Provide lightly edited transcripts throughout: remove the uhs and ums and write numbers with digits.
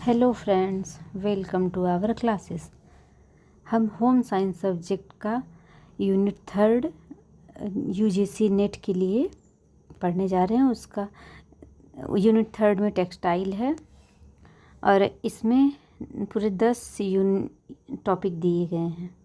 Hello friends, welcome to our classes. हम home science subject का unit 3 UGC NET के लिए पढ़ने जा रहे हैं। उसका यूनिट 3 में टेक्सटाइल है और इसमें पूरे 10 टॉपिक दिए गए हैं।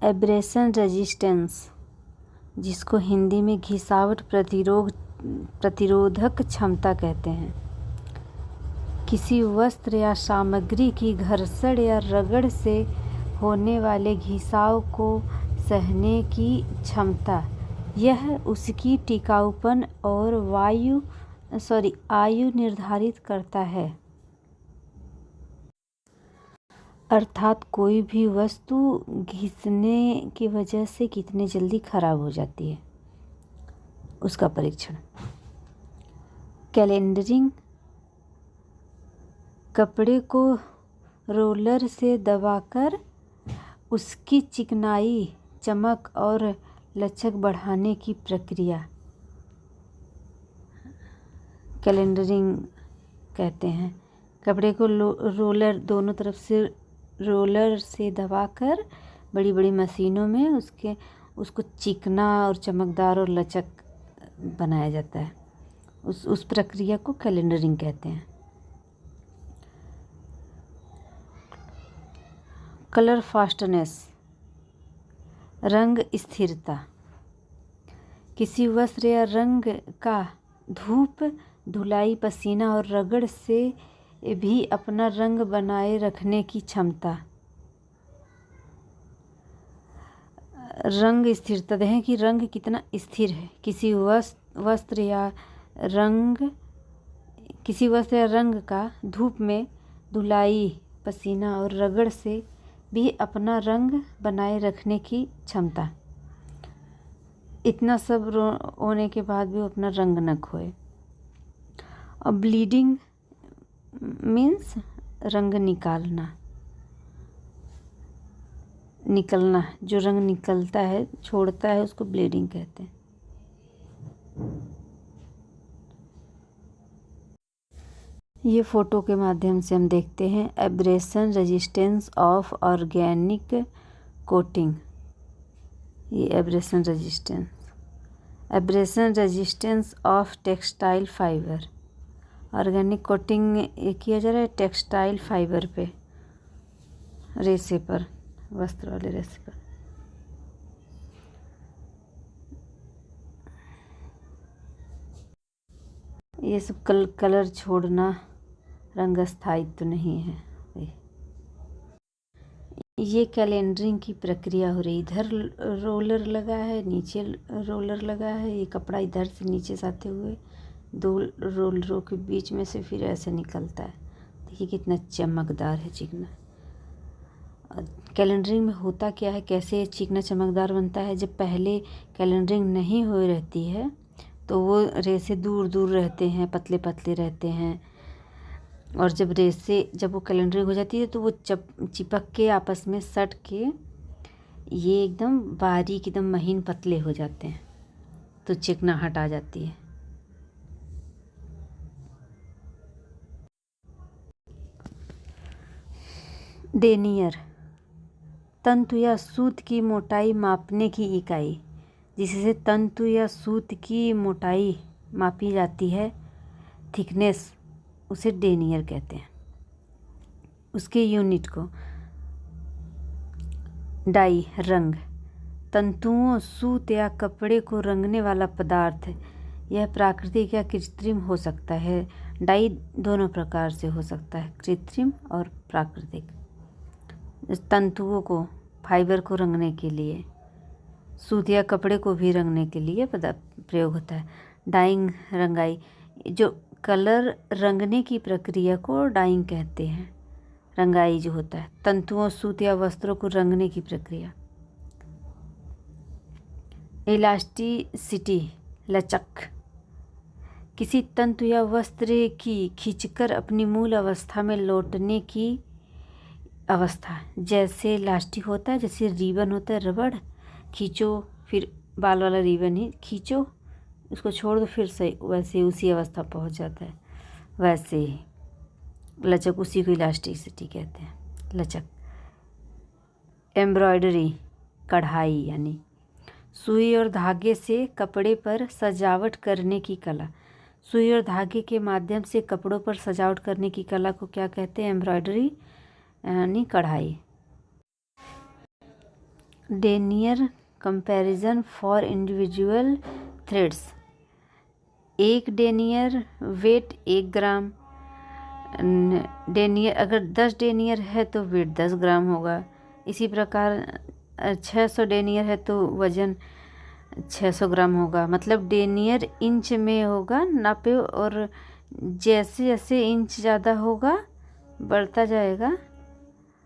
एब्रेशन रेजिस्टेंस, जिसको हिंदी में घिसावट प्रतिरोधक क्षमता कहते हैं, किसी वस्त्र या सामग्री की घर्षण या रगड़ से होने वाले घिसाव को सहने की क्षमता। यह उसकी टिकाऊपन और आयु निर्धारित करता है। अर्थात कोई भी वस्तु घिसने की वजह से कितने जल्दी खराब हो जाती है, उसका परीक्षण। कैलेंडरिंग, कपड़े को रोलर से दबाकर उसकी चिकनाई, चमक और लचक बढ़ाने की प्रक्रिया कैलेंडरिंग कहते हैं। कपड़े को रोलर, दोनों तरफ से रोलर से दबाकर बड़ी बड़ी मशीनों में उसको चिकना और चमकदार और लचक बनाया जाता है। उस प्रक्रिया को कैलेंडरिंग कहते हैं। कलर फास्टनेस, रंग स्थिरता, किसी वस्त्र या रंग का धूप, धुलाई, पसीना और रगड़ से भी अपना रंग बनाए रखने की क्षमता। रंग स्थिरता, देखें कि रंग कितना स्थिर है। किसी वस्त्र या रंग का धूप में, धुलाई, पसीना और रगड़ से भी अपना रंग बनाए रखने की क्षमता। इतना सब होने के बाद भी वो अपना रंग न खोए। और ब्लीडिंग मीन्स रंग निकलना, जो रंग निकलता है, छोड़ता है, उसको ब्लीडिंग कहते हैं। ये फोटो के माध्यम से हम देखते हैं abrasion resistance of organic coating. ये abrasion resistance of textile fibre. Organic coating किया जा रहा है टेक्सटाइल फाइबर पे, रेशे पर, वस्त्र वाले रेशे पर। ये सब कलर छोड़ना, रंग स्थायित्व नहीं है। ये कैलेंडरिंग की प्रक्रिया हो रही। इधर रोलर लगा है, नीचे रोलर लगा है। ये कपड़ा इधर से नीचे से आते हुए दो रोलरों के बीच में से फिर ऐसे निकलता है। देखिए कितना चमकदार है, चिकना। कैलेंडरिंग में होता क्या है, कैसे चिकना चमकदार बनता है। जब पहले कैलेंडरिंग नहीं हो रहती है तो वो रेशे दूर दूर रहते हैं, पतले पतले रहते हैं। और जब वो कैलेंडरिंग हो जाती है तो वो चिपक के आपस में सट के ये एकदम बारीक, एकदम महीन पतले हो जाते हैं, तो चिकनाहट आ जाती है। डेनियर, तंतु या सूत की मोटाई मापने की इकाई। जिससे तंतु या सूत की मोटाई मापी जाती है, थिकनेस, उसे डेनियर कहते हैं। उसके यूनिट को डाई, रंग, तंतुओं, सूत या कपड़े को रंगने वाला पदार्थ। यह प्राकृतिक या कृत्रिम हो सकता है। डाई दोनों प्रकार से हो सकता है, कृत्रिम और प्राकृतिक। तंतुओं को, फाइबर को रंगने के लिए सूत या कपड़े को भी रंगने के लिए प्रयोग होता है। डाइंग, रंगाई, जो कलर रंगने की प्रक्रिया को डाइंग कहते हैं। रंगाई जो होता है तंतुओं, सूत या वस्त्रों को रंगने की प्रक्रिया। इलास्टिसिटी, लचक, किसी तंतु या वस्त्र की खींचकर अपनी मूल अवस्था में लौटने की अवस्था। जैसे इलास्टिक होता है, जैसे रिबन होता है, रबड़, खींचो फिर बाल वाला रिबन ही खींचो, उसको छोड़ दो फिर सही, वैसे उसी अवस्था पहुंच जाता है। वैसे ही लचक, उसी को इलास्टिसिटी कहते हैं, लचक। एम्ब्रॉयडरी, कढ़ाई, यानी सुई और धागे से कपड़े पर सजावट करने की कला। सुई और धागे के माध्यम से कपड़ों पर सजावट करने की कला को क्या कहते हैं? एम्ब्रॉयडरी यानी कढ़ाई। Denier comparison for individual threads. एक डेनियर वेट 1 ग्राम। डेनियर अगर 10 डेनियर है तो वेट 10 ग्राम होगा। इसी प्रकार 600 डेनियर है तो वज़न 600 ग्राम होगा। मतलब डेनियर इंच में होगा नापे, और जैसे जैसे इंच ज़्यादा होगा बढ़ता जाएगा,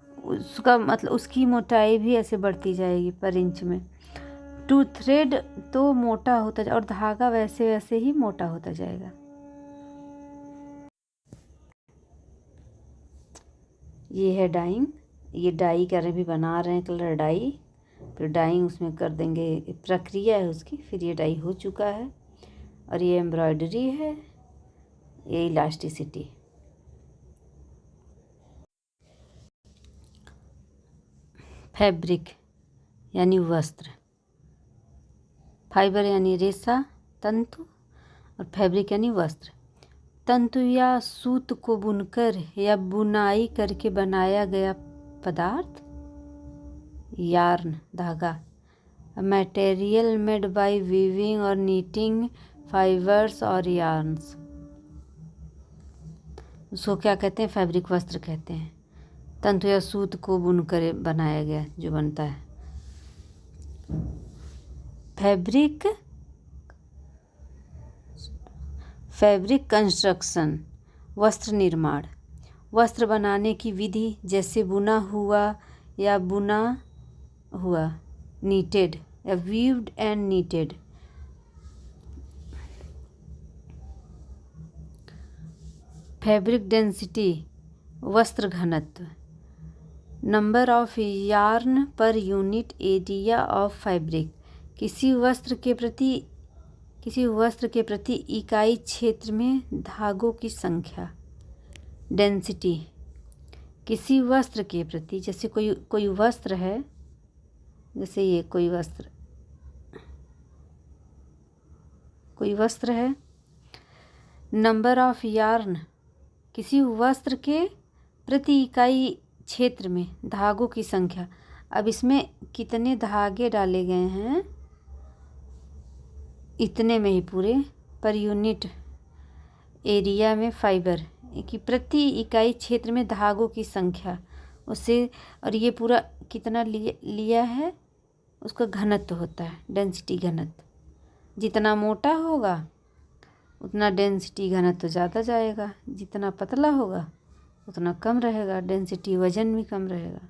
उसका मतलब उसकी मोटाई भी ऐसे बढ़ती जाएगी पर इंच में। टू थ्रेड तो मोटा होता जाए और धागा वैसे वैसे ही मोटा होता जाएगा। ये है डाइंग। ये डाई कर रहे भी बना रहे हैं, कलर डाई, फिर डाइंग उसमें कर देंगे, प्रक्रिया है उसकी, फिर ये डाई हो चुका है। और ये एम्ब्रॉयडरी है, ये इलास्टिसिटी। फैब्रिक यानी वस्त्र, फाइबर यानी रेशा, तंतु, और फैब्रिक यानी वस्त्र। तंतु या सूत को बुनकर या बुनाई करके बनाया गया पदार्थ। यार्न, धागा, मटेरियल मेड बाय वीविंग और नीटिंग फाइबर्स और यार्न्स। उसको क्या कहते हैं? फैब्रिक, वस्त्र कहते हैं। तंतु या सूत को बुनकर बनाया गया जो बनता है। फैब्रिक कंस्ट्रक्शन, वस्त्र निर्माण। वस्त्र बनाने की विधि, जैसे बुना हुआ या बुना हुआ, नीटेड या weaved and needed. Fabric density, वस्त्र घनत्व। Number of yarn per unit area of fabric, किसी वस्त्र के प्रति इकाई क्षेत्र में धागों की संख्या। डेंसिटी, किसी वस्त्र के प्रति, जैसे कोई वस्त्र है, जैसे ये कोई वस्त्र है। नंबर ऑफ यार्न, किसी वस्त्र के प्रति इकाई क्षेत्र में धागों की संख्या। अब इसमें कितने धागे डाले गए हैं, इतने में ही पूरे, पर यूनिट एरिया में फाइबर कि प्रति इकाई क्षेत्र में धागों की संख्या उससे, और ये पूरा कितना लिया है, उसका घनत्व होता है, डेंसिटी घनत्व। जितना मोटा होगा उतना डेंसिटी घनत्व ज़्यादा जाएगा, जितना पतला होगा उतना कम रहेगा, डेंसिटी वजन भी कम रहेगा।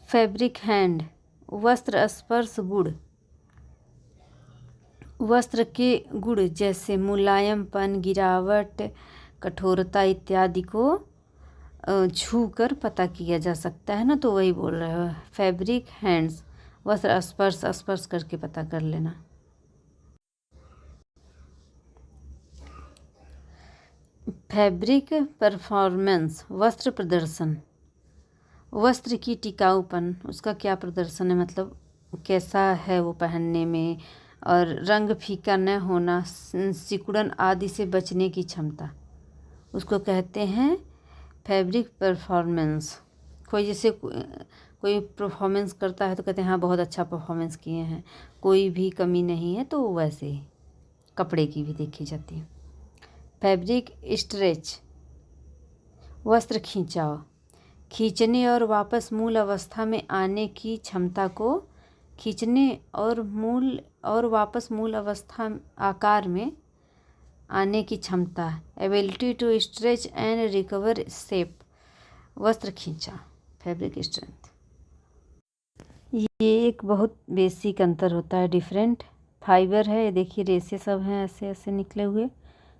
फैब्रिक हैंड, वस्त्र स्पर्श गुण। वस्त्र के गुण जैसे मुलायमपन, गिरावट, कठोरता इत्यादि को छू कर पता किया जा सकता है ना, तो वही बोल रहे हो। फैब्रिक हैंड्स, वस्त्र स्पर्श करके पता कर लेना। फैब्रिक परफॉर्मेंस, वस्त्र प्रदर्शन। वस्त्र की टिकाऊपन, उसका क्या प्रदर्शन है, मतलब कैसा है वो पहनने में, और रंग फीका न होना, सिकुड़न आदि से बचने की क्षमता, उसको कहते हैं फैब्रिक परफॉर्मेंस। कोई परफॉर्मेंस करता है तो कहते हैं हाँ बहुत अच्छा परफॉर्मेंस किए हैं, कोई भी कमी नहीं है, तो वैसे ही कपड़े की भी देखी जाती है। फैब्रिक स्ट्रेच, वस्त्र खींचाव, खींचने और वापस मूल अवस्था में आने की क्षमता को, खींचने और वापस मूल अवस्था आकार में आने की क्षमता, ability to stretch and recover shape, वस्त्र खींचा, फैब्रिक स्ट्रेंथ। ये एक बहुत बेसिक अंतर होता है, डिफरेंट। फाइबर है, ये देखिए रेसे सब हैं ऐसे ऐसे निकले हुए,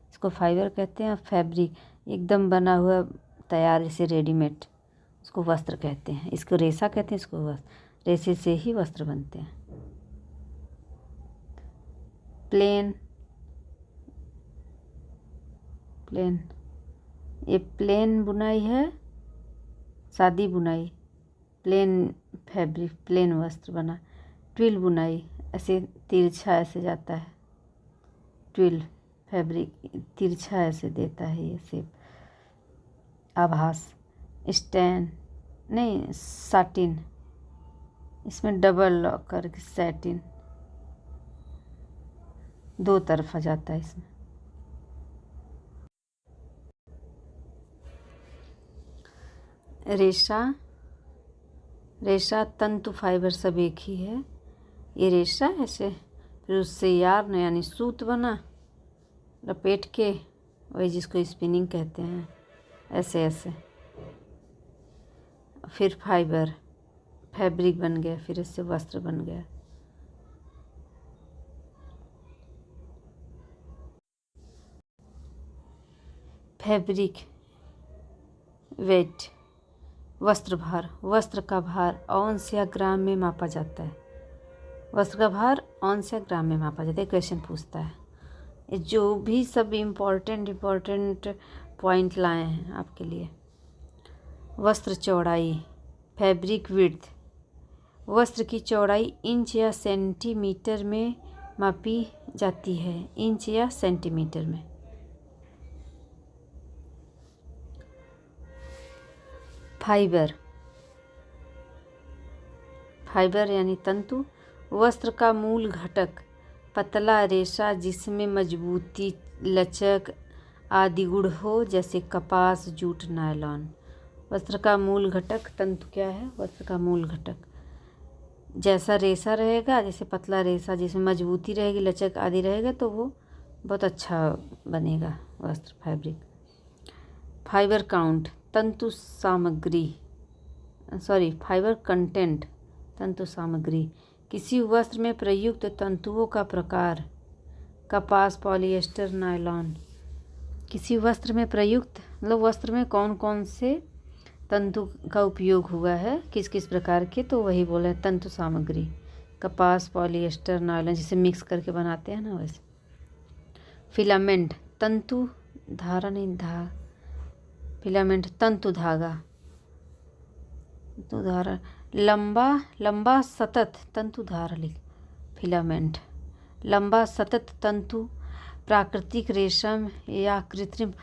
इसको फाइबर कहते हैं। फैब्रिक एकदम बना हुआ तैयार जैसे रेडीमेड, उसको वस्त्र कहते हैं। इसको रेशा कहते हैं, इसको वस्त्र, रेसे से ही वस्त्र बनते हैं। प्लेन, ये प्लेन बुनाई है, सादी बुनाई, प्लेन फैब्रिक, प्लेन वस्त्र बना। ट्विल बुनाई, ऐसे तिरछा ऐसे जाता है, ट्विल फैब्रिक तिरछा ऐसे देता है ये शेप, आभास। स्टैन नहीं, साटिन, इसमें डबल लॉक करके सैटिन, दो तरफा जाता है इसमें। रेशा तंतु फाइबर सब एक ही है। ये रेशा ऐसे, फिर उससे यार्न यानी सूत बना, लपेट के, वही जिसको स्पिनिंग कहते हैं, ऐसे ऐसे। फिर फाइबर, फैब्रिक बन गया, फिर इससे वस्त्र बन गया। फैब्रिक वेट, वस्त्र भार, वस्त्र का भार औंस या ग्राम में मापा जाता है। वस्त्र का भार औंस या ग्राम में मापा जाता है। क्वेश्चन पूछता है, ये जो भी सब इम्पोर्टेंट पॉइंट लाए हैं आपके लिए। वस्त्र चौड़ाई, फैब्रिक विड्थ, वस्त्र की चौड़ाई इंच या सेंटीमीटर में मापी जाती है, इंच या सेंटीमीटर में। फाइबर यानी तंतु, वस्त्र का मूल घटक, पतला रेशा जिसमें मजबूती, लचक आदि गुण हो, जैसे कपास, जूट, नायलॉन। वस्त्र का मूल घटक तंतु क्या है? वस्त्र का मूल घटक जैसा रेशा रहेगा, जैसे पतला रेशा जिसमें मजबूती रहेगी, लचक आदि रहेगा, तो वो बहुत अच्छा बनेगा वस्त्र, फैब्रिक। फाइबर काउंट, तंतु सामग्री, फाइबर कंटेंट, तंतु सामग्री, किसी वस्त्र में प्रयुक्त तंतुओं का प्रकार, कपास, पॉलिएस्टर, नायलॉन। किसी वस्त्र में प्रयुक्त मतलब वस्त्र में कौन कौन से तंतु का उपयोग हुआ है, किस किस प्रकार के, तो वही बोले तंतु सामग्री, कपास, पॉलिएस्टर, नायलॉन, जिसे मिक्स करके बनाते हैं ना वैसे। फिलामेंट, तंतु धारा नहीं, फिलामेंट तंतु धागा, तंतु धारा, लंबा सतत तंतु धारा लिख, फिलामेंट, लंबा सतत तंतु, प्राकृतिक रेशम या कृत्रिम।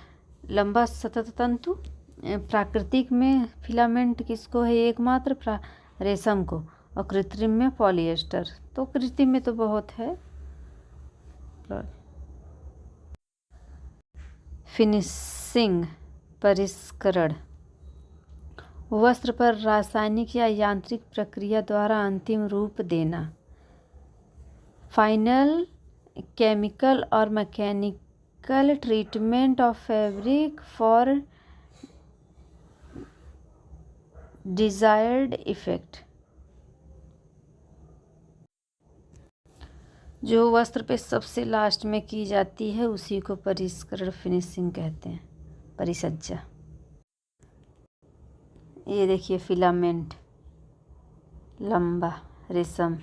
लंबा सतत तंतु प्राकृतिक में फिलामेंट किसको है? एकमात्र रेशम को, और कृत्रिम में पॉलिएस्टर। तो कृत्रिम में तो बहुत है। फिनिशिंग, परिष्करण, वस्त्र पर रासायनिक या यांत्रिक प्रक्रिया द्वारा अंतिम रूप देना। फाइनल केमिकल और mechanical treatment of fabric for desired effect. जो वस्त्र पे सबसे लास्ट में की जाती है उसी को परिष्करण, फिनिशिंग कहते हैं, परिसज्जा। ये देखिए फिलामेंट, लंबा रेशम,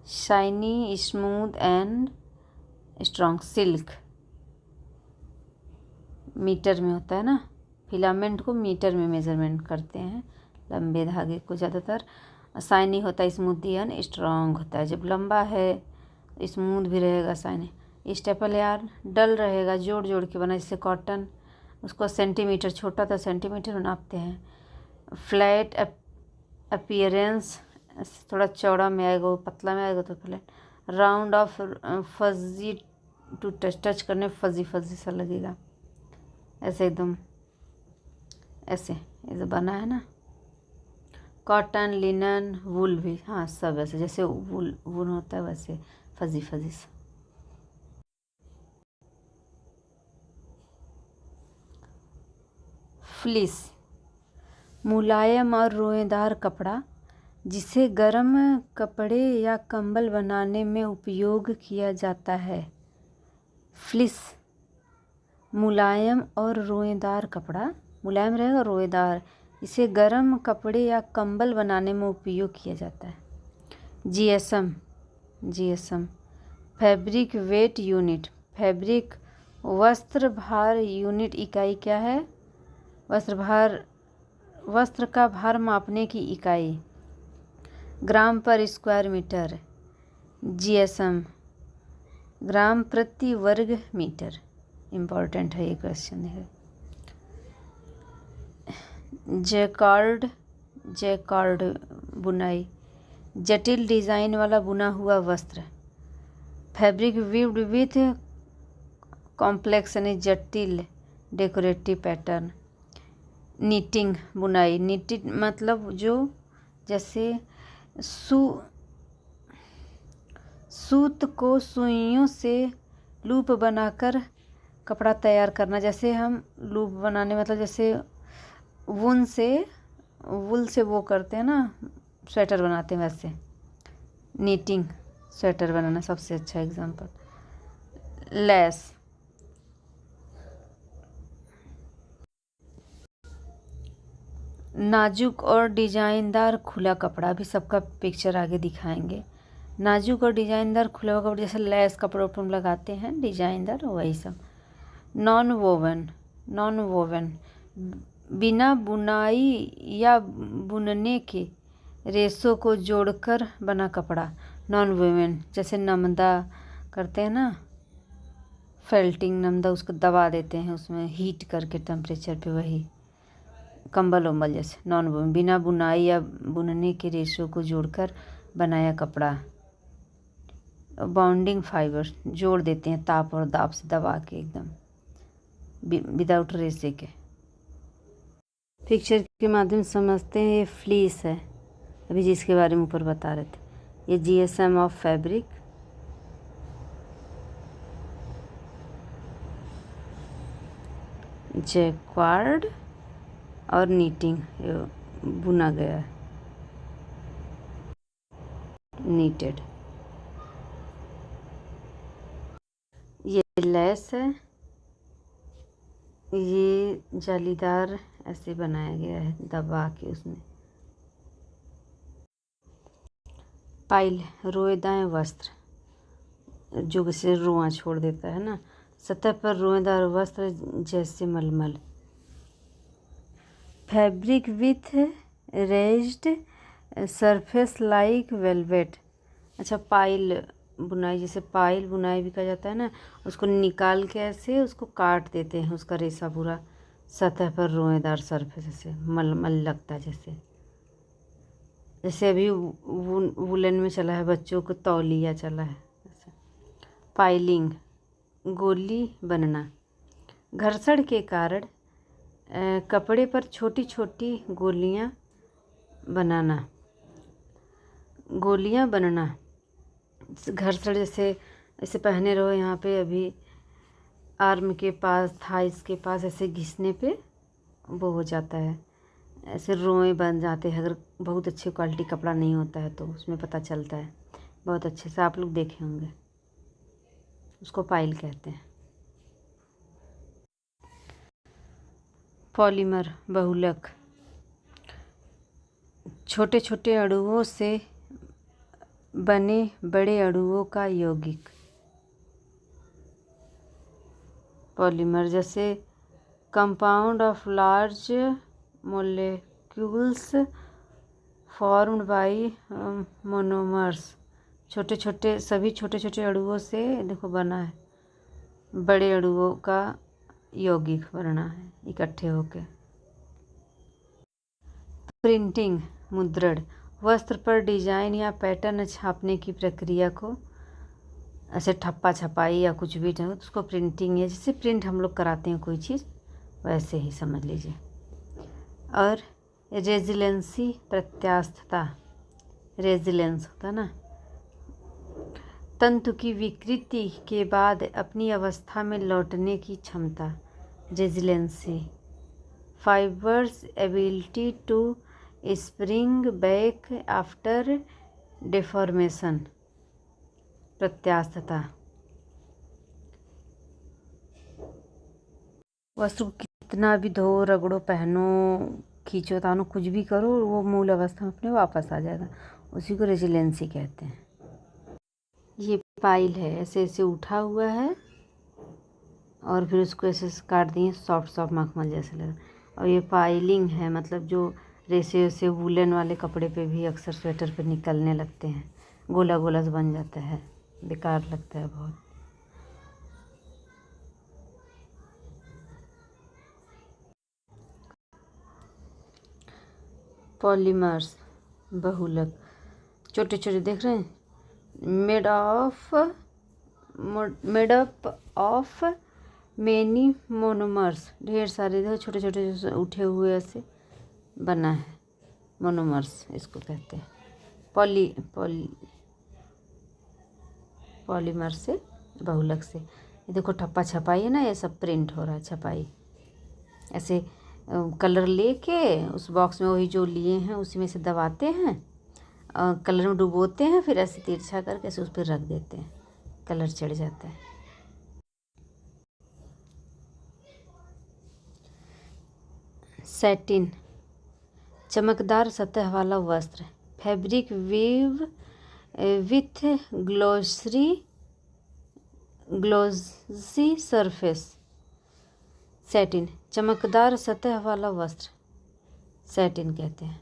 shiny, smooth and strong, silk. Metre में होता है ना, फिलामेंट को मीटर में मेजरमेंट करते हैं, लंबे धागे को ज़्यादातर। शाइनी होता है, स्मूथी एंड स्ट्रॉन्ग होता है, जब लंबा है स्मूथ भी रहेगा, शाइनी। स्टेपल यार्न, डल रहेगा, जोड़ जोड़ के बना, जैसे कॉटन, उसको सेंटीमीटर, छोटा तो सेंटीमीटर में नापते हैं। फ्लैट अपीयरेंस थोड़ा चौड़ा में आएगा, वो पतला में आएगा तो plain. Round off fuzzy to touch, touch करने फजी फजी सा लगेगा, ऐसे एकदम ऐसे ये बना है ना। कॉटन, लिनन, वूल भी, हाँ सब ऐसे जैसे वूल वूल होता है वैसे फजी फजी सा। फ्लीस, मुलायम और रोएदार कपड़ा जिसे गर्म कपड़े या कंबल बनाने में उपयोग किया जाता है। फ्लीस, मुलायम और रोएदार कपड़ा, मुलायम रहेगा रोएदार, इसे गर्म कपड़े या कंबल बनाने में उपयोग किया जाता है। GSM, GSM fabric weight unit, fabric वस्त्र भार यूनिट, इकाई क्या है? वस्त्र भार, वस्त्र का भार मापने की इकाई, ग्राम पर स्क्वायर मीटर। जीएसएम ग्राम प्रति वर्ग मीटर। इम्पॉर्टेंट है ये क्वेश्चन है। जैकार्ड, जैकार्ड बुनाई, जटिल डिज़ाइन वाला बुना हुआ वस्त्र। फैब्रिक वीव्ड विथ कॉम्प्लेक्स यानी जटिल डेकोरेटिव पैटर्न। नीटिंग बुनाई, नीटिड मतलब जो जैसे सूत को सुइयों से लूप बनाकर कपड़ा तैयार करना। जैसे हम लूप बनाने मतलब जैसे वूल से वो करते हैं ना, स्वेटर बनाते हैं वैसे नीटिंग स्वेटर बनाना सबसे अच्छा एग्जांपल। लेस, नाजुक और डिजाइनदार खुला कपड़ा, भी सबका पिक्चर आगे दिखाएंगे। नाजुक और डिजाइनदार खुला हुआ कपड़ा जैसे लेस कपड़ों पर हम लगाते हैं डिजाइनदार, वही सब। नॉन वोवन, नॉन वोवन बिना बुनाई या बुनने के रेशों को जोड़कर बना कपड़ा। नॉन वोवन जैसे नमदा करते हैं ना, फेल्टिंग नमदा, उसको दबा देते हैं उसमें हीट करके टेम्परेचर पे, वही कंबल उम्बल जैसे। नॉन वोवन बिना बुनाई या बुनने के रेशों को जोड़कर बनाया कपड़ा। बाउंडिंग फाइबर जोड़ देते हैं ताप और दाब से दबा के एकदम विदाउट रेशे के। पिक्चर के माध्यम से समझते हैं। ये फ्लीस है अभी जिसके बारे में ऊपर बता रहे थे। ये जीएसएम ऑफ फैब्रिक, जैक्वार्ड और नीटिंग बुना गया है, नीटेड। ये लेस है, ये जालीदार ऐसे बनाया गया है दबा के उसमें। पाइल, रोएदार वस्त्र जो किसी रुआं छोड़ देता है ना, सतह पर रोएदार वस्त्र जैसे मलमल। Fabric with raised surface like velvet. अच्छा, पाइल बुनाई, जैसे पाइल बुनाई भी कहा जाता है ना, उसको निकाल के ऐसे उसको काट देते हैं, उसका रेशा पूरा सतह पर रोएदार सरफेस से मलमल लगता है। जैसे अभी वुलन में चला है, बच्चों को तौलिया चला है। पाइलिंग, गोली बनना, घर्षण के कारण कपड़े पर छोटी छोटी गोलियां बनाना। गोलियां बनना, घर्षण जैसे ऐसे पहने रहो यहाँ पे, अभी आर्म के पास, थाइस के पास ऐसे घिसने पे वो हो जाता है, ऐसे रोए बन जाते हैं। अगर बहुत अच्छी क्वालिटी कपड़ा नहीं होता है तो उसमें पता चलता है बहुत अच्छे से, आप लोग देखे होंगे, उसको पाइल कहते हैं। पॉलीमर, बहुलक, छोटे छोटे अणुओं से बने बड़े अणुओं का यौगिक। पॉलीमर जैसे compound of large molecules formed by monomers, छोटे छोटे सभी छोटे छोटे अणुओं से देखो बना है, बड़े अणुओं का यौगिक बनना है इकट्ठे होके। प्रिंटिंग, मुद्रण, वस्त्र पर डिजाइन या पैटर्न छापने की प्रक्रिया को, ऐसे ठप्पा छपाई या कुछ भी हो तो उसको प्रिंटिंग है, जैसे प्रिंट हम लोग कराते हैं कोई चीज़ वैसे ही समझ लीजिए। और रेजिलेंसी, प्रत्यास्थता, रेजिलेंस होता ना, तंतु की विकृति के बाद अपनी अवस्था में लौटने की क्षमता, resiliency. Fibres ability to spring back after deformation, प्रत्यास्थता। वस्त्र को कितना भी धो रगड़ो, पहनो, खींचो तानो, कुछ भी करो, वो मूल अवस्था में अपने वापस आ जाएगा, उसी को रेजिलेंसी कहते हैं। ये पाइल है, ऐसे ऐसे उठा हुआ है और फिर उसको ऐसे काट दिए, सॉफ्ट सॉफ्ट मखमल जैसे लगा। और ये पाइलिंग है, मतलब जो रेसे वैसे वूलन वाले कपड़े पे भी अक्सर स्वेटर पे निकलने लगते हैं, गोला गोला से बन जाता है, बेकार लगता है बहुत। पॉलीमर्स, बहुलक, छोटे छोटे देख रहे हैं, made up of many monomers, ढेर सारे देखो छोटे छोटे उठे हुए ऐसे बना है, मोनोमर्स इसको कहते हैं। पॉलीमर से, बहुलक से। ये देखो ठप्पा छपाई है ना, ये सब प्रिंट हो रहा है, छपाई ऐसे कलर लेके उस बॉक्स में वही जो लिए हैं उसी में से दबाते हैं, कलर में डुबोते हैं, फिर ऐसे तिरछा करके ऐसे उस पर रख देते हैं, कलर चढ़ जाता है। सैटिन, चमकदार सतह वाला वस्त्र, fabric weave with glossy surface. Satin, चमकदार सतह वाला वस्त्र, सैटिन कहते हैं।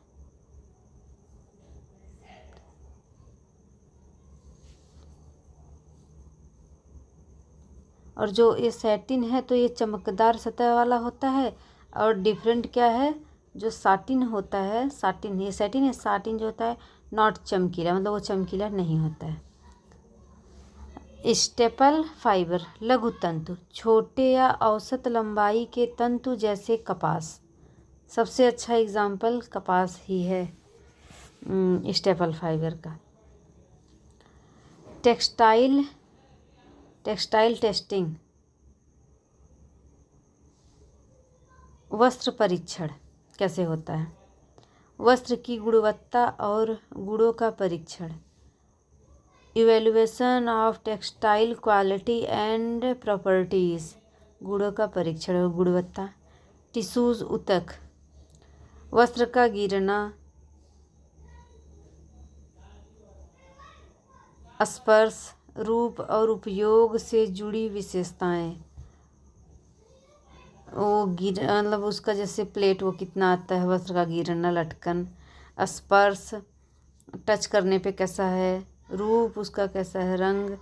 और जो ये सैटिन है तो ये चमकदार सतह वाला होता है, और डिफरेंट क्या है, जो साटिन होता है, साटिन, ये सैटिन है, साटिन जो होता है नॉट चमकीला, मतलब वो चमकीला नहीं होता है। स्टेपल फाइबर, लघु तंतु, छोटे या औसत लंबाई के तंतु जैसे कपास, सबसे अच्छा एग्जाम्पल कपास ही है स्टेपल फाइबर का। टेक्सटाइल टेस्टिंग, वस्त्र परीक्षण कैसे होता है, वस्त्र की गुणवत्ता और गुणों का परीक्षण, evaluation of textile quality and properties, गुणों का परीक्षण और गुणवत्ता। टिश्यूज, ऊतक, वस्त्र का गिरना, स्पर्श, रूप और उपयोग से जुड़ी विशेषताएं, वो मतलब उसका जैसे प्लेट वो कितना आता है, वस्त्र का गिरना, लटकन, स्पर्श, टच करने पे कैसा है, रूप उसका कैसा है, रंग,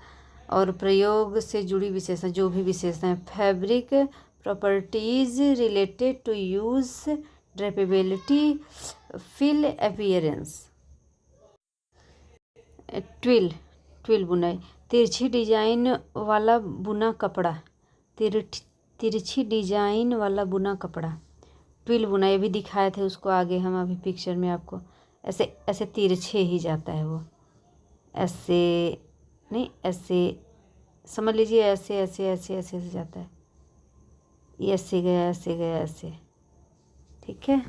और प्रयोग से जुड़ी विशेषता, जो भी विशेषताएं। Fabric properties related to use, drapability, fill, appearance. Twill बुनाई, तिरछी डिजाइन वाला बुना कपड़ा, तिरछी डिजाइन वाला बुना कपड़ा, ट्विल बुनाई भी दिखाए थे उसको आगे हम अभी पिक्चर में आपको, ऐसे ऐसे तिरछे ही जाता है वो, ऐसे नहीं, ऐसे समझ लीजिए, ऐसे ऐसे ऐसे ऐसे ऐसे जाता है, ये ऐसे गया, ऐसे गया, ऐसे, ठीक है।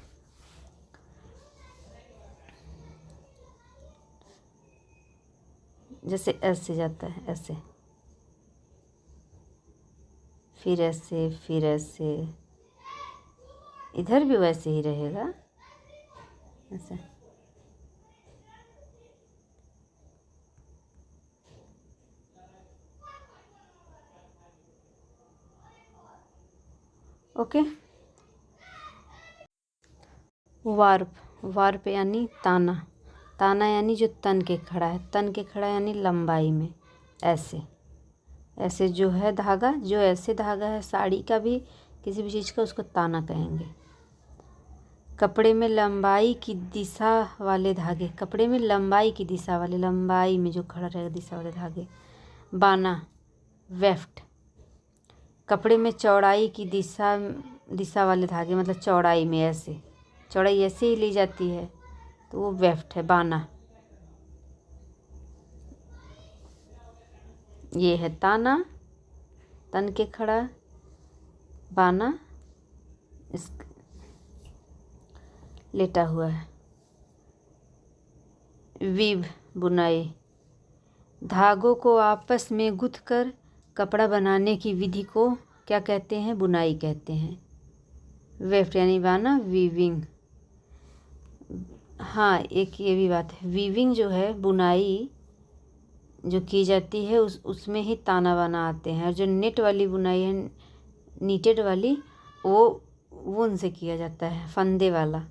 जैसे ऐसे जाता है, ऐसे, फिर ऐसे, फिर ऐसे, इधर भी वैसे ही रहेगा, ऐसे। ओके। वार्प यानी ताना, ताना यानी जो तन के खड़ा है, तन के खड़ा यानी लंबाई में, ऐसे ऐसे जो है धागा, जो ऐसे धागा है साड़ी का भी, किसी भी चीज़ का, उसको ताना कहेंगे। कपड़े में लंबाई की दिशा वाले धागे, कपड़े में लंबाई की दिशा वाले, लंबाई में जो खड़ा रहेगा दिशा वाले धागे, बाना वेफ्ट। कपड़े में चौड़ाई की दिशा वाले धागे, मतलब चौड़ाई में ऐसे, चौड़ाई ऐसे ही ली जाती है तो वो वेफ्ट है, बाना। ये है ताना, तन के खड़ा, बाना इस लेटा हुआ है। वीव बुनाई, धागों को आपस में गूंथकर कपड़ा बनाने की विधि को क्या कहते हैं? बुनाई कहते हैं। वेफ्ट यानी बाना, वीविंग। हाँ, एक ये भी बात है, वीविंग जो है बुनाई जो की जाती है उसमें ही ताना बाना आते हैं, और जो नेट वाली बुनाई है, नीटेड वाली, वो वून से किया जाता है, फंदे वाला।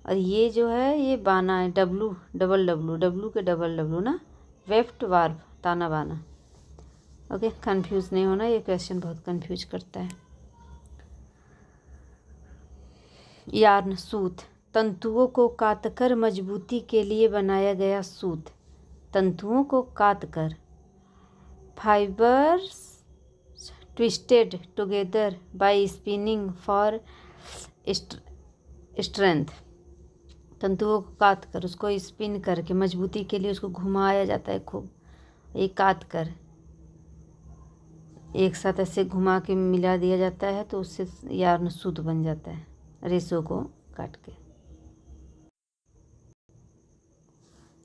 और ये जो है ये बाना है, डब्लू डबल डब्लू, डब्लू के डबल डब्लू ना, वेफ्ट वार्प, ताना बाना। ओके, कंफ्यूज नहीं होना, ये क्वेश्चन बहुत कंफ्यूज करता है। यार्न सूत, तंतुओं को काटकर मजबूती के लिए बनाया गया सूत, तंतुओं को काटकर। Fibres twisted together by spinning for strength, तंतुओं को काट कर उसको स्पिन करके मजबूती के लिए उसको घुमाया जाता है खूब, ये काट कर एक साथ ऐसे घुमा के मिला दिया जाता है तो उससे यार्न सूत बन जाता है, रेशों को काट के।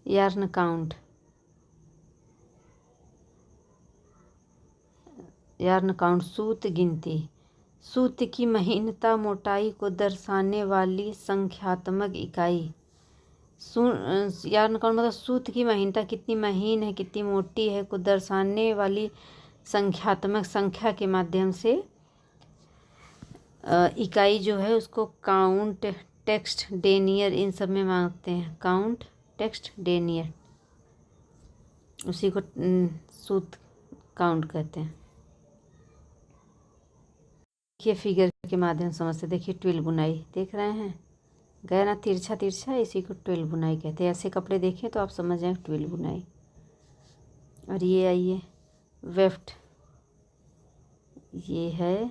यार्न काउंट, यार्न काउंट सूत गिनती, सूत की महीनता मोटाई को दर्शाने वाली संख्यात्मक इकाई। यार्न काउंट मतलब सूत की महीनता, कितनी महीन है, कितनी मोटी है, को दर्शाने वाली संख्यात्मक, संख्या के माध्यम से इकाई जो है उसको काउंट, टेक्स्ट, डेनियर, इन सब में मांगते हैं। काउंट, टेक्स्ट, डेनियर, उसी को सूत काउंट कहते हैं। देखिए फिगर के माध्यम समझते, देखिए ट्विल बुनाई देख रहे हैं, गया ना तिरछा तिरछा, इसी को ट्विल बुनाई कहते हैं। ऐसे कपड़े देखें तो आप समझ जाएं ट्विल बुनाई। और ये आइए वेफ्ट, ये है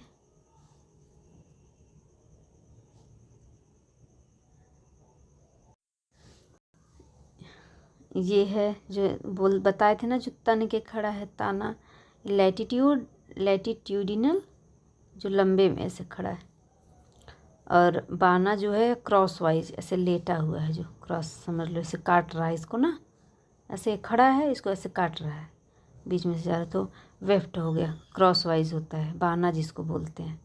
जो बताए थे ना, जो तन के खड़ा है ताना, लैटिट्यूडिनल, जो लंबे में ऐसे खड़ा है। और बाना जो है क्रॉस वाइज ऐसे लेटा हुआ है, जो क्रॉस समझ लो, ऐसे काट रहा है इसको ना, ऐसे खड़ा है, इसको ऐसे काट रहा है, बीच में से जा रहा, तो वेफ्ट हो गया, क्रॉस वाइज होता है बाना जिसको बोलते हैं।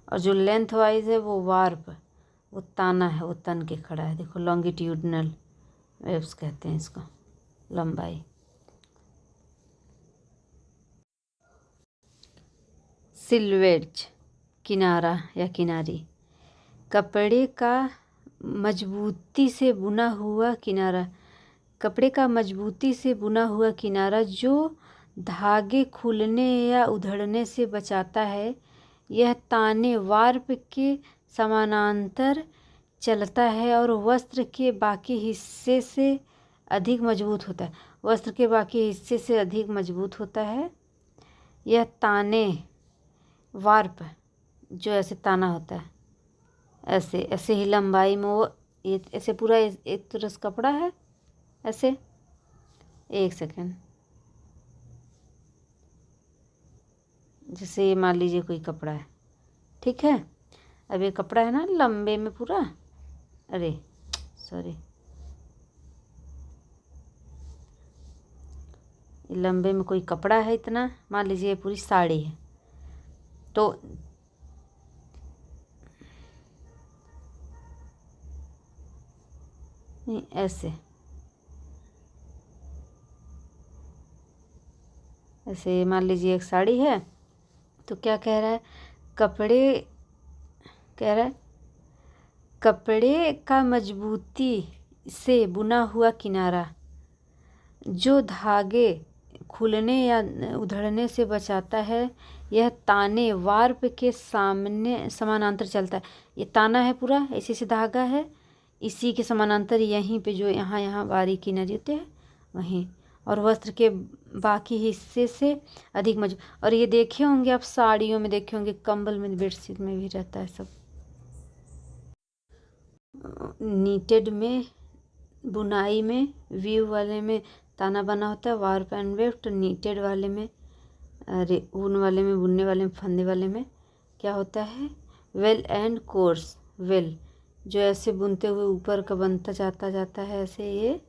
और जो लेंथ वाइज है वो वार्प, वो ताना है, वो तन के खड़ा है, देखो लॉन्गिट्यूडनल वेव्स कहते हैं इसको, लंबाई। सिल्वेज, किनारा या किनारी, कपड़े का मजबूती से बुना हुआ किनारा, कपड़े का मजबूती से बुना हुआ किनारा जो धागे खुलने या उधड़ने से बचाता है। यह ताने वार्प के समानांतर चलता है और वस्त्र के बाकी हिस्से से अधिक मजबूत होता है, वस्त्र के बाकी हिस्से से अधिक मजबूत होता है। यह ताने वार्प जो ऐसे ताना होता है, ऐसे ऐसे ही लंबाई में वो, ये ऐसे पूरा एक तरस कपड़ा है ऐसे, एक सेकेंड, जैसे ये मान लीजिए कोई कपड़ा है, ठीक है, अब ये कपड़ा है ना लंबे में पूरा, अरे सॉरी, लंबे में कोई कपड़ा है इतना, मान लीजिए ये पूरी साड़ी है, तो ऐसे ऐसे मान लीजिए एक साड़ी है, तो क्या कह रहा है, कपड़े, कह रहा है कपड़े का मजबूती से बुना हुआ किनारा जो धागे खुलने या उधड़ने से बचाता है। यह ताने वार्प के सामने समानांतर चलता है। ये ताना है पूरा, ऐसे से धागा है, इसी के समानांतर यहीं पे जो यहाँ बारीकी नरी होते हैं वहीं, और वस्त्र के बाकी हिस्से से अधिक मजबूत। और ये देखे होंगे आप, साड़ियों में देखे होंगे, कंबल में, बेडशीट में भी रहता है सब। नीटेड में, बुनाई में, वीव वाले में ताना बना होता है, वार्प एंड वेफ्ट। नीटेड वाले में, अरे ऊन वाले में, बुनने वाले में, फंदे वाले में क्या होता है, वेल एंड कोर्स। वेल जो ऐसे बुनते हुए ऊपर का बनता जाता है ऐसे, ये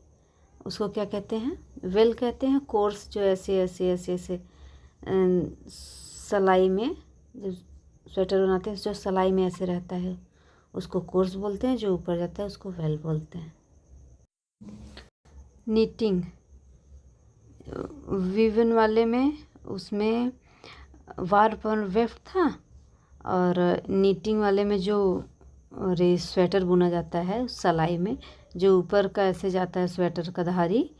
उसको क्या कहते हैं, वेल कहते हैं। कोर्स जो ऐसे ऐसे ऐसे ऐसे सिलाई में, जो स्वेटर बनाते हैं जो सिलाई में ऐसे रहता है उसको कोर्स बोलते हैं, जो ऊपर जाता है उसको वेल बोलते हैं। नीटिंग, वीवन वाले में उसमें वार्प और वेफ्ट था, और नीटिंग वाले में जो स्वेटर बुना जाता है सिलाई में, जो ऊपर का ऐसे जाता है स्वेटर का धारी,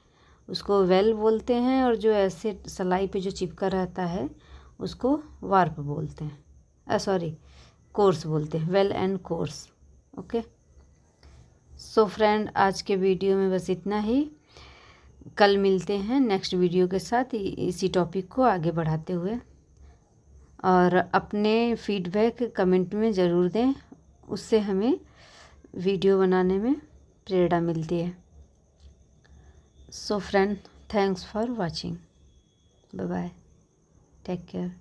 उसको वेल बोलते हैं, और जो ऐसे सिलाई पे जो चिपका रहता है उसको वार्प बोलते हैं, सॉरी कोर्स बोलते हैं, well and course. Okay, so friend, आज के वीडियो में बस इतना ही। कल मिलते हैं नेक्स्ट वीडियो के साथ इसी टॉपिक को आगे बढ़ाते हुए, और अपने फीडबैक कमेंट में ज़रूर दें, उससे हमें वीडियो बनाने में प्रेरणा मिलती है। So friend, thanks for watching, bye bye, take care.